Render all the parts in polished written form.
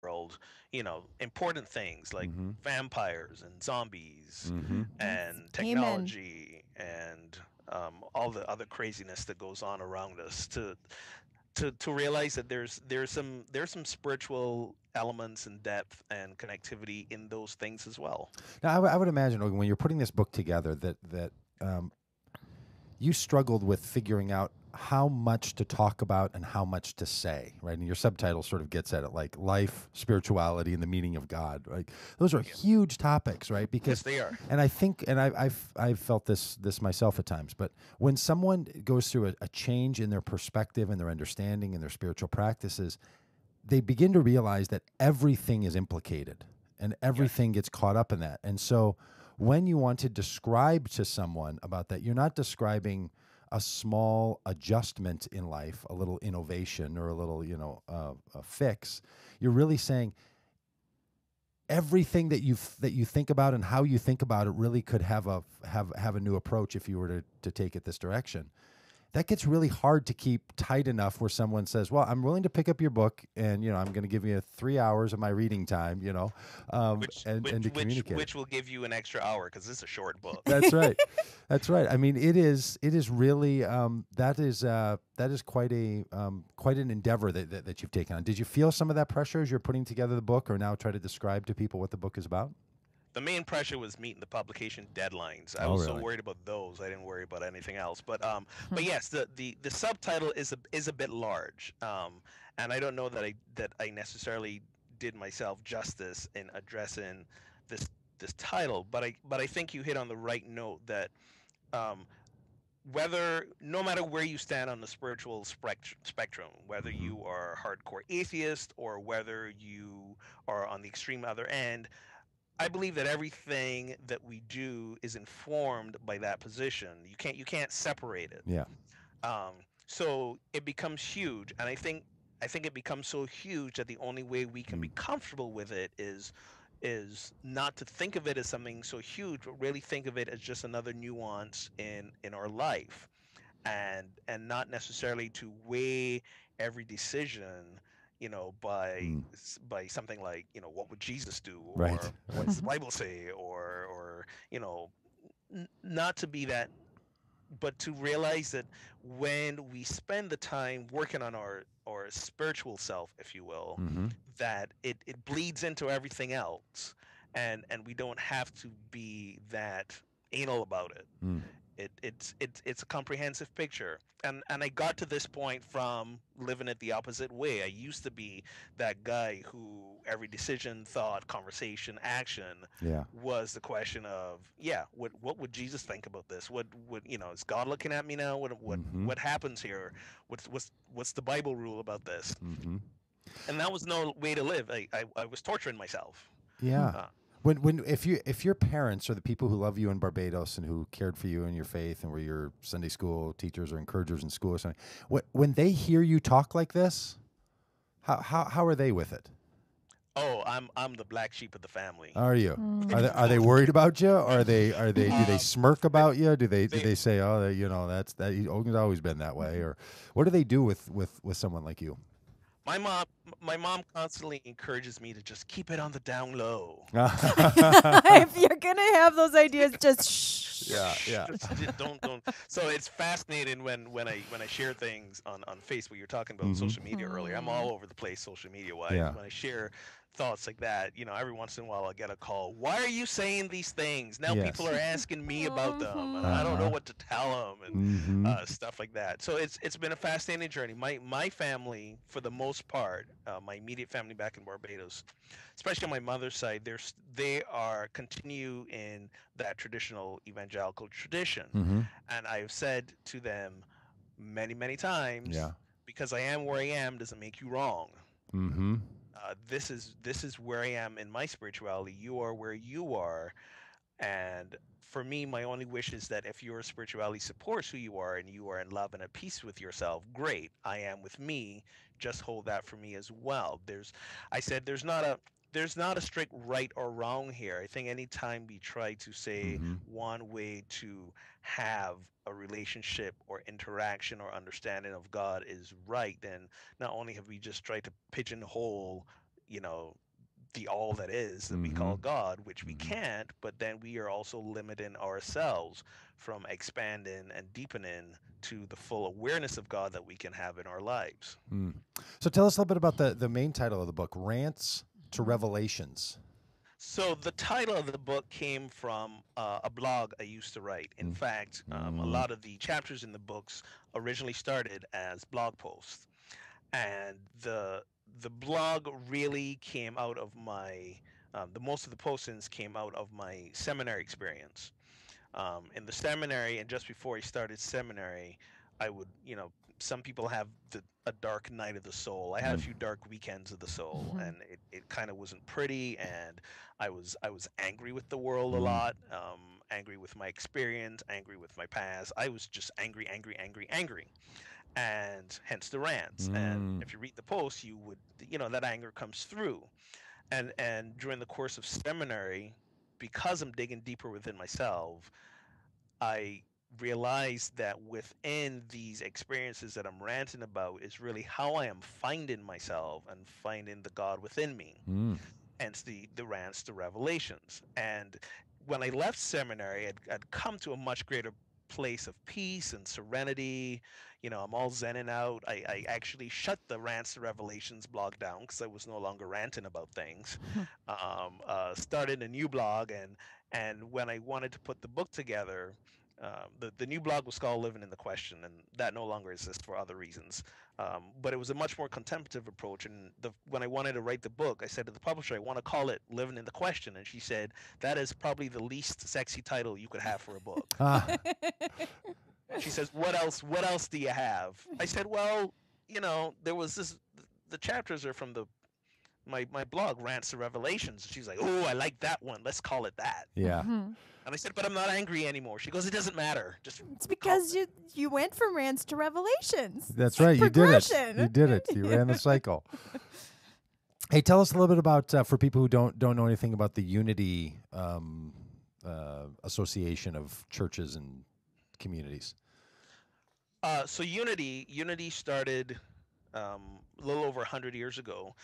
world, important things like Mm-hmm. vampires and zombies Mm-hmm. Yes. and Amen. technology and all the other craziness that goes on around us, to realize that there's some spiritual elements and depth and connectivity in those things as well. Now, I would imagine Ogun, when you're putting this book together that um, you struggled with figuring out how much to talk about and how much to say, right? And your subtitle sort of gets at it, like life, spirituality, and the meaning of God. Right? Those are Yeah. huge topics, right? Yes, Because, they are. and I think, and I've felt this myself at times. But when someone goes through a change in their perspective and their understanding and their spiritual practices, they begin to realize that everything is implicated and Yes. everything gets caught up in that. And so when you want to describe to someone about that, you're not describing a small adjustment in life, a little innovation or a little, a fix. You're really saying everything that you think about and how you think about it really could have a new approach if you were to take it this direction. That gets really hard to keep tight enough where someone says, "Well, I'm willing to pick up your book, and I'm going to give you 3 hours of my reading time," which and which to which communicate it. which will give you an extra hour because it's a short book. That's right. That's right. I mean, it is really that is quite an endeavor that you've taken on. Did you feel some of that pressure as you're putting together the book, or now try to describe to people what the book is about? The main pressure was meeting the publication deadlines. I Oh, was so really? worried about those. I didn't worry about anything else. But Hmm. yes, the subtitle is a bit large. And I don't know that I necessarily did myself justice in addressing this this title. But I think you hit on the right note that um, whether no matter where you stand on the spiritual spectrum, whether Mm-hmm. you are a hardcore atheist or whether you are on the extreme other end, I believe that everything that we do is informed by that position. You can't separate it. Yeah. Um, so it becomes huge, and I think it becomes so huge that the only way we can Mm. be comfortable with it is not to think of it as something so huge, but really think of it as just another nuance in our life, and not necessarily to weigh every decision, by Mm. by something like, what would Jesus do, Right. or what Right. does the Bible say, or you know not to be that, but to realize that when we spend the time working on our spiritual self, if you will, Mm-hmm. that it bleeds into everything else, and we don't have to be that anal about it. Mm. It's a comprehensive picture, and I got to this point from living it the opposite way. I used to be that guy who every decision, thought, conversation, action Yeah. was the question of, yeah, what would Jesus think about this? What is God looking at me now? what Mm-hmm. what happens here? What's the Bible rule about this? Mm-hmm. And that was no way to live. I was torturing myself. Yeah. uh, When if your parents or the people who love you in Barbados and who cared for you in your faith and were your Sunday school teachers or encouragers in school or something, when they hear you talk like this, how are they with it? oh, I'm the black sheep of the family. Are you? Are they Most worried about you, or are they do they um, smirk they, about you? Do they they say, oh, that's that Ogun's always been that way, or what do they do with someone like you? my mom my mom constantly encourages me to just keep it on the down low. If you're gonna have those ideas, just Yeah, shh. yeah. Don't. So it's fascinating when I share things on Facebook. You're talking about Mm-hmm. social media earlier. I'm Hmm. all over the place social media wise. Yeah. When I share thoughts like that, every once in a while I'll get a call. Why are you saying these things? Now people Yes. are asking me about them, and I don't know Uh-huh. what to tell them, and Mm-hmm. stuff like that. So it's been a fascinating journey. My family, for the most part, my immediate family back in Barbados, especially on my mother's side, they are continue in that traditional evangelical tradition. Mm-hmm. And I've said to them many, many times, Yeah. because I am where I am doesn't make you wrong. Mm-hmm. This is where I am in my spirituality. You are where you are, and for me, my only wish is that if your spirituality supports who you are and you are in love and at peace with yourself, great. I am with me. Just hold that for me as well. I said, there's not a strict right or wrong here. I think anytime we try to say Mm-hmm. one way to have a relationship or interaction or understanding of God is right, then not only have we just tried to pigeonhole, you know, the all that is that we Mm-hmm. call God, which we Mm-hmm. can't, but then we are also limiting ourselves from expanding and deepening to the full awareness of God that we can have in our lives. Mm. So tell us a little bit about the main title of the book, Rants to Mhm. Revelations. So the title of the book came from a blog I used to write. In fact, a Mm-hmm. lot of the chapters in the books originally started as blog posts, and the blog really came out of my the most of the postings came out of my seminary experience. In the seminary, and just before I started seminary, I would, some people have a dark night of the soul. I had a few dark weekends of the soul, Mhm. and it kind of wasn't pretty, and I was angry with the world a Mm-hmm. lot, angry with my experience, angry with my past. I was just angry, angry, angry, angry, and hence the rants. And Mm. if you read the post, you would, that anger comes through. And during the course of seminary, because I'm digging deeper within myself, I realized that within these experiences that I'm ranting about is really how I am finding myself and finding the God within me. Mm. Hence the rants, the revelations. And when I left seminary, I'd come to a much greater place of peace and serenity. I'm all zenning out. I actually shut the rants to revelations blog down because I was no longer ranting about things. Started a new blog, and when I wanted to put the book together, the new blog was called Living in the Question, and that no longer exists for other reasons. But it was a much more contemplative approach. And when I wanted to write the book, I said to the publisher, I want to call it Living in the Question. And she said, that is probably the least sexy title you could have for a book. Ah. She says, what else do you have? I said, well, there was this, the chapters are from my blog, Rants to Revelations. She's like, oh, I like that one. Let's call it that. Yeah. Mhm. And I said, but I'm not angry anymore. She goes, it doesn't matter. Just It's call because you went from rants to revelations. That's It's right. You did it. progression. You did it. You ran the cycle. Hey, tell us a little bit about for people who don't know anything about the Unity Association of Churches and Communities. So Unity started a little over 100 years ago.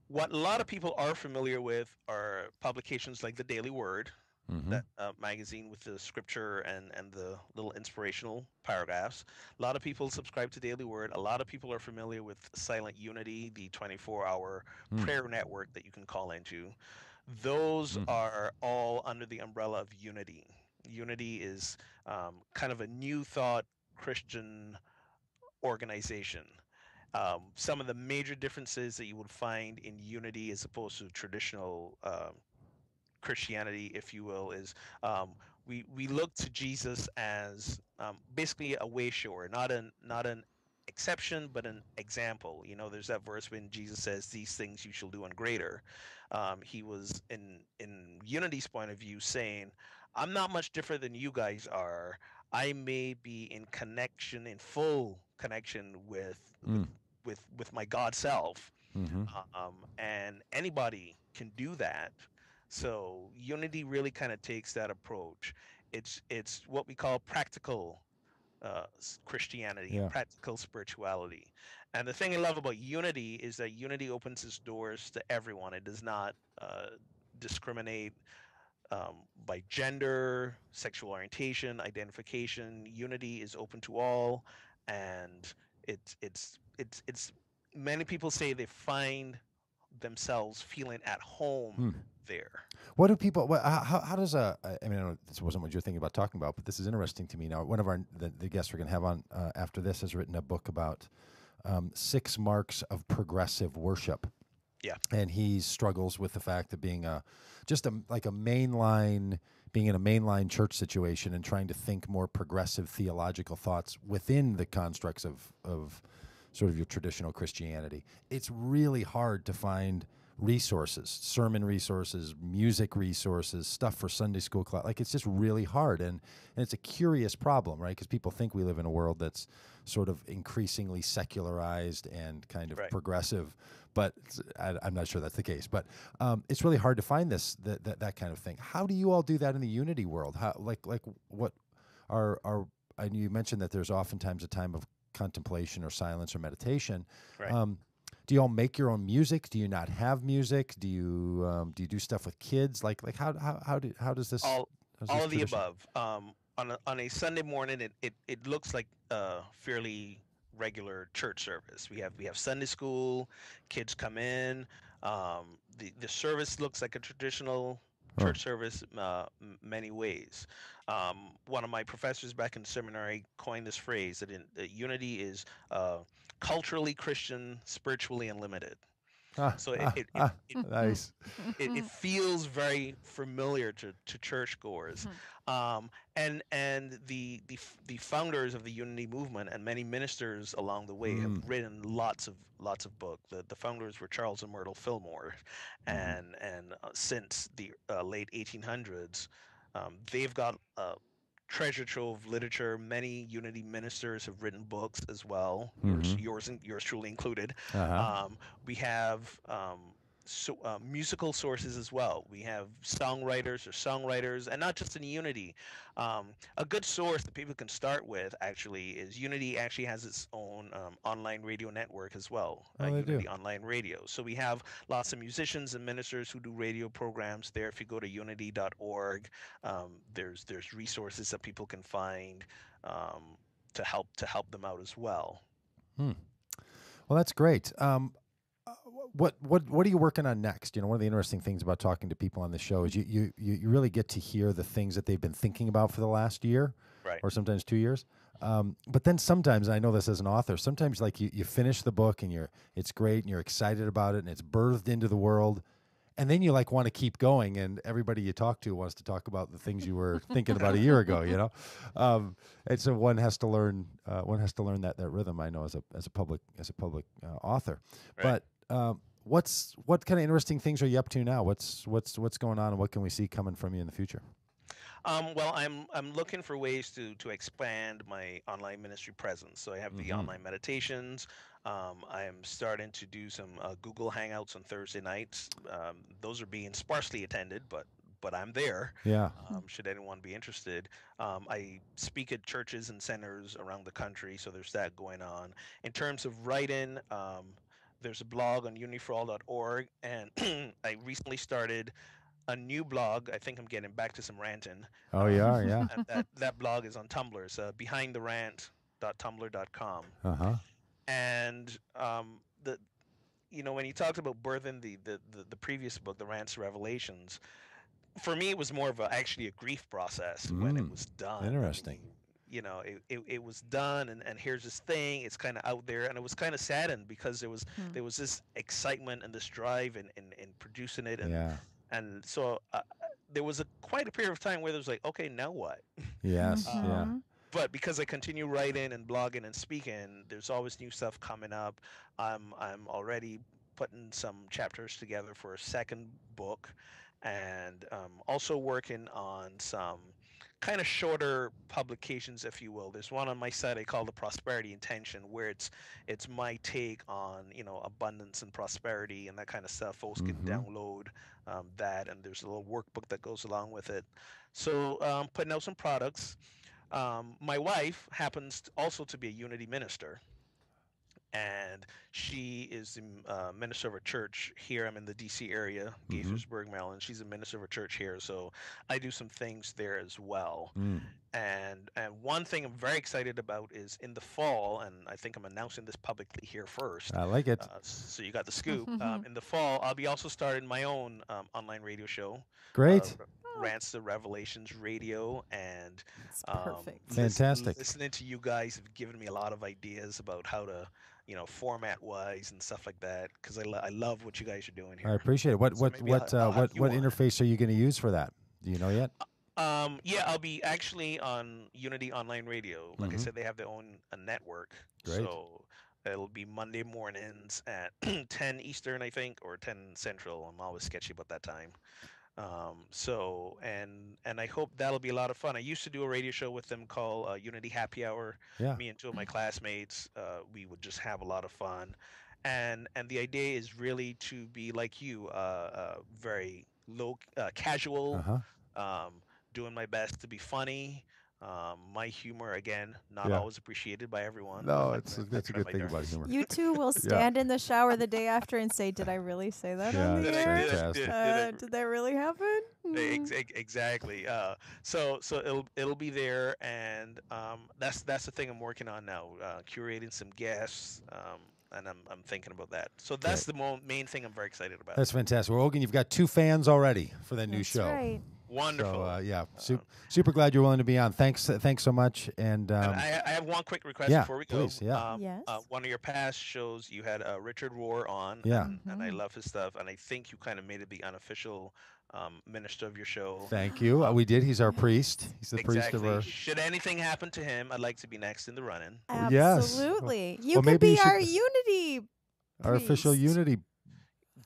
What a lot of people are familiar with are publications like the Daily Word, Mm-hmm. that magazine with the scripture and the little inspirational paragraphs. A lot of people subscribe to Daily Word. A lot of people are familiar with Silent Unity, the 24-hour Mm. prayer network that you can call into. Those Mm. are all under the umbrella of Unity. Unity is kind of a new thought Christian organization. Some of the major differences that you would find in Unity as opposed to traditional Christianity, if you will, is we look to Jesus as basically a way shower, not an exception, but an example. There's that verse when Jesus says, "These things you shall do and greater." He was in Unity's point of view saying, "I'm not much different than you guys are. I may be in connection, in full connection Mm. with my God self, Mm-hmm. and anybody can do that." So Unity really kind of takes that approach. It's what we call practical Christianity and Yeah. practical spirituality. And the thing I love about Unity is that Unity opens its doors to everyone. It does not discriminate by gender, sexual orientation, identification. Unity is open to all, and it's. Many people say they find themselves feeling at home Mm. there. What do people? How does I mean, I know this wasn't what you're thinking about talking about, but this is interesting to me now. One of the guests we're going to have on after this has written a book about 6 marks of progressive worship. Yeah. And he struggles with the fact that being like a mainline, being in a mainline church situation and trying to think more progressive theological thoughts within the constructs of sort of your traditional Christianity. It's really hard to find resources, sermon resources, music resources, stuff for Sunday school class. Like, it's just really hard. And it's a curious problem, right? Because people think we live in a world that's sort of increasingly secularized and kind of Right. progressive, but I'm not sure that's the case. But it's really hard to find that kind of thing. How do you all do that in the Unity world? How like what are and you mentioned that there's oftentimes a time of contemplation or silence or meditation. Right. do you all make your own music? Do you not have music? Do you do stuff with kids? Like all how does all this of the tradition? above. On a Sunday morning, it looks like a fairly regular church service. We have Sunday school, kids come in. The service looks like a traditional Oh. church service, many ways. One of my professors back in seminary coined this phrase that unity is culturally Christian, spiritually unlimited. Ah, So it ah, it, it, ah, it nice. it feels very familiar to churchgoers, um, and the founders of the Unity movement and many ministers along the way have Mm, written lots of books. The founders were Charles and Myrtle Fillmore, hmm. and since the late 1800s, they've got treasure trove literature. Many Unity ministers have written books as well. Mm-hmm. Yours truly included. Uh-huh. Um, we have musical sources as well. We have songwriters, and not just in Unity. A good source that people can start with actually is Unity actually has its own online radio network as well, Oh, they do. Unity Online Radio. So we have lots of musicians and ministers who do radio programs there. If you go to unity.org, there's resources that people can find um, to help them out as well. Hmm. Well, that's great. What are you working on next? One of the interesting things about talking to people on the show is you really get to hear the things that they've been thinking about for the last year, Right. or sometimes 2 years. But then sometimes, and I know this as an author, sometimes like you finish the book and it's great and you're excited about it and it's birthed into the world, and then you like want to keep going, and everybody you talk to wants to talk about the things you were thinking about a year ago, and so one has to learn that rhythm. I know as a public author, Right. but what kind of interesting things are you up to now? What's going on, and what can we see coming from you in the future? Well, I'm looking for ways to expand my online ministry presence. So I have the Mm-hmm. online meditations. I am starting to do some Google Hangouts on Thursday nights. Those are being sparsely attended, but I'm there. Yeah. Should anyone be interested? I speak at churches and centers around the country, so there's that going on. In terms of writing, there's a blog on uniforall.org, and I recently started a new blog. I think I'm getting back to some ranting. Oh, you Um, are. Yeah. and that blog is on Tumblr. It's behindtherant.tumblr.com. Uh huh. And the when you talked about birthing the previous book, The Rants Revelations, for me it was more of actually a grief process when it Mm. was done. I Interesting. mean, it was done, and here's this thing. It's kind of out there, and it was kind of saddened because there was this excitement and this drive in producing it, Yeah. and so there was quite a period of time where there was like, okay, now what? Yes. Yeah. Um, but because I continue writing and blogging and speaking, there's always new stuff coming up. I'm already putting some chapters together for a second book, and also working on some kind of shorter publications, if you will. There's one on my site I call the Prosperity Intention, where it's my take on abundance and prosperity and that kind of stuff. Folks can Mm-hmm. download that, and there's a little workbook that goes along with it. So putting out some products. My wife happens also to be a Unity minister, and she is the minister of a church here. I'm in the D.C. area, Mm-hmm. Gaithersburg, Maryland. She's a minister of a church here, so I do some things there as well. Mm. And one thing I'm very excited about is in the fall, and I think I'm announcing this publicly here first. I like it. So you got the scoop. In the fall, I'll be also starting my own online radio show, Great. Rants to Revelations Radio, and It's perfect. Fantastic. listening to you guys have given me a lot of ideas about how to, format wise and stuff like that, because I love what you guys are doing I here. appreciate it. What So what maybe what I'll uh, have what you what on. interface are you going to use for that? Do you know yet? Yeah, I'll be actually on Unity Online Radio. Like I Mhm. said, they have their own network. Great. So it'll be Monday mornings at 10 Eastern, I think, or 10 Central. I'm always sketchy about that time. And I hope that'll be a lot of fun. I used to do a radio show with them called Unity Happy Hour. Yeah. Me and two of my classmates, we would just have a lot of fun. And the idea is really to be like you, very low, Uh casual, huh. um, doing my best to be funny, My humor, again, not Yeah. always appreciated by everyone. No, but I that's a try good my thing about darndest. humor. You two will stand in the shower the day after and say, "Did I really say that Yeah, on the that's air? fantastic. Did that really happen?" Exactly. So it'll be there, and that's the thing I'm working on now, curating some guests, and I'm thinking about that. So that's Great. the main thing I'm very excited about. That's fantastic. Well, Ogun, you've got 2 fans already for that new That's show. right. Wonderful. So yeah, Um, super glad you're willing to be on. Thanks so much. And And I have one quick request yeah, before we go. please, yeah. Yes. One of your past shows, you had Richard Rohr on, Yeah. and I Mhm. love his stuff. And I think you kind of made it the unofficial minister of your show. Thank you. We did. He's our priest. He's the priest of Exactly. our. Should anything happen to him, I'd like to be next in the running. Yes. Absolutely. You Well, could maybe you be our should- unity. Our official priest. unity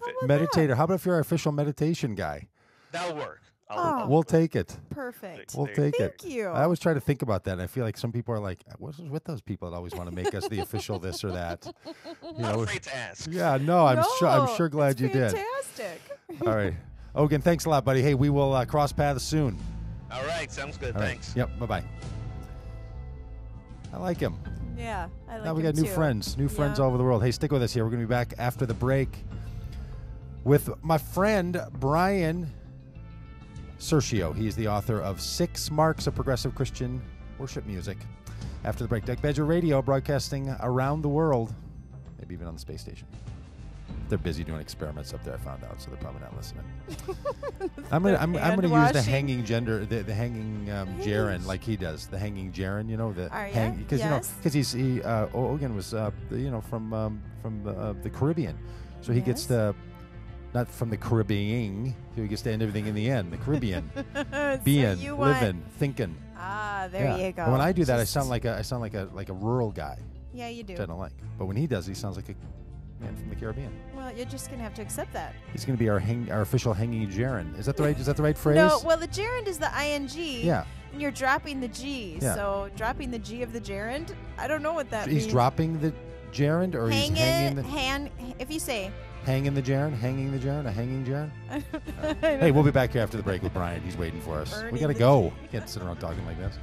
How about meditator. that? How about if you're our official meditation guy? That'll work. Oh. We'll take it. Perfect. We'll There- take it. Thank you. I always try to think about that. And I feel like some people are like, "What's with those people that always want to make us the official this or that?" You Not know. afraid to ask. Yeah. No, I'm sure glad it's you did. fantastic. All right, Ogun. Thanks a lot, buddy. Hey, we will cross paths soon. All right. Sounds good. All right. Thanks. Yep. Bye bye. I like him. Yeah, I like Now we him got new too. friends, new friends Yeah. all over the world. Hey, stick with us here. We're going to be back after the break with my friend Brian Sergio. He is the author of 6 Marks of Progressive Christian Worship Music. After the break, Deck Badger Radio, broadcasting around the world, maybe even on the space station. They're busy doing experiments up there, I found out, so they're probably not listening. I'm gonna use the hanging the hanging gerund like he does, the hanging gerund, you know, the Are ya? because Yes. Ogun was from the Caribbean, so he gets Yes. the not from the Caribbean, so he gets to end everything in the end. The Caribbean, being, you want- living, thinking. There Yeah. you go. And when I do that, I Just- sound like a rural guy, Yeah, you do. which I don't like. But when he does, he sounds like a man from the Caribbean. Well, you're just gonna have to accept that. He's going to be our official hanging gerund. Is that the right? Is that the right phrase? No, well, the gerund is the ing. Yeah. And you're dropping the G. Yeah. So dropping the G of the gerund, I don't know what that He's means. dropping the gerund, or he's hanging If you say. hanging the gerund, a hanging gerund. Hey, we'll be back here after the break with Brian. He's waiting for us. We Burning got to the go. G. Can't sit around talking like this.